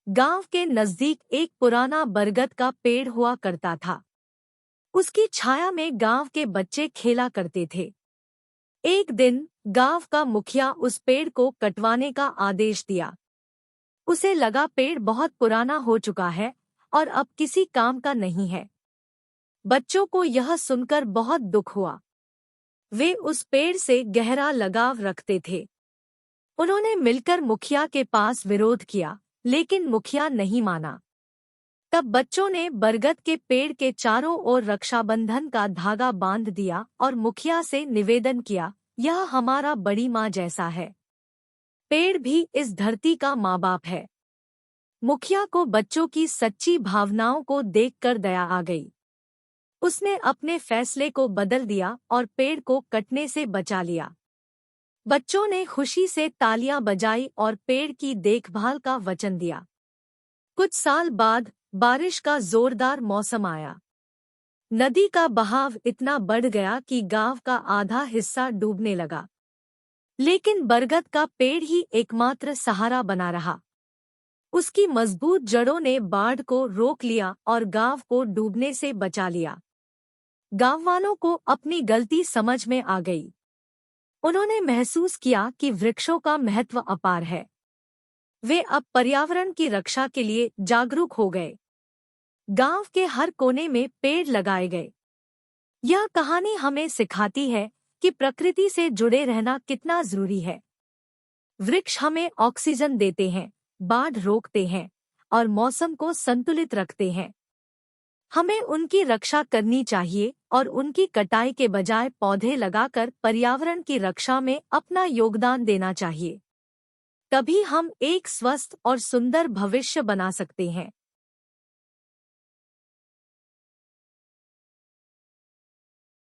गांव के नजदीक एक पुराना बरगद का पेड़ हुआ करता था। उसकी छाया में गांव के बच्चे खेला करते थे। एक दिन गांव का मुखिया उस पेड़ को कटवाने का आदेश दिया। उसे लगा पेड़ बहुत पुराना हो चुका है और अब किसी काम का नहीं है। बच्चों को यह सुनकर बहुत दुख हुआ। वे उस पेड़ से गहरा लगाव रखते थे। उन्होंने मिलकर मुखिया के पास विरोध किया, लेकिन मुखिया नहीं माना। तब बच्चों ने बरगद के पेड़ के चारों ओर रक्षाबंधन का धागा बांध दिया और मुखिया से निवेदन किया, यह हमारा बड़ी माँ जैसा है। पेड़ भी इस धरती का माँ बाप है। मुखिया को बच्चों की सच्ची भावनाओं को देखकर दया आ गई। उसने अपने फैसले को बदल दिया और पेड़ को कटने से बचा लिया। बच्चों ने खुशी से तालियां बजाई और पेड़ की देखभाल का वचन दिया। कुछ साल बाद बारिश का जोरदार मौसम आया। नदी का बहाव इतना बढ़ गया कि गांव का आधा हिस्सा डूबने लगा। लेकिन बरगद का पेड़ ही एकमात्र सहारा बना रहा। उसकी मजबूत जड़ों ने बाढ़ को रोक लिया और गांव को डूबने से बचा लिया। गांववालों को अपनी गलती समझ में आ गई। उन्होंने महसूस किया कि वृक्षों का महत्व अपार है। वे अब पर्यावरण की रक्षा के लिए जागरूक हो गए। गांव के हर कोने में पेड़ लगाए गए। यह कहानी हमें सिखाती है कि प्रकृति से जुड़े रहना कितना जरूरी है। वृक्ष हमें ऑक्सीजन देते हैं, बाढ़ रोकते हैं और मौसम को संतुलित रखते हैं। हमें उनकी रक्षा करनी चाहिए और उनकी कटाई के बजाय पौधे लगाकर पर्यावरण की रक्षा में अपना योगदान देना चाहिए। तभी हम एक स्वस्थ और सुंदर भविष्य बना सकते हैं।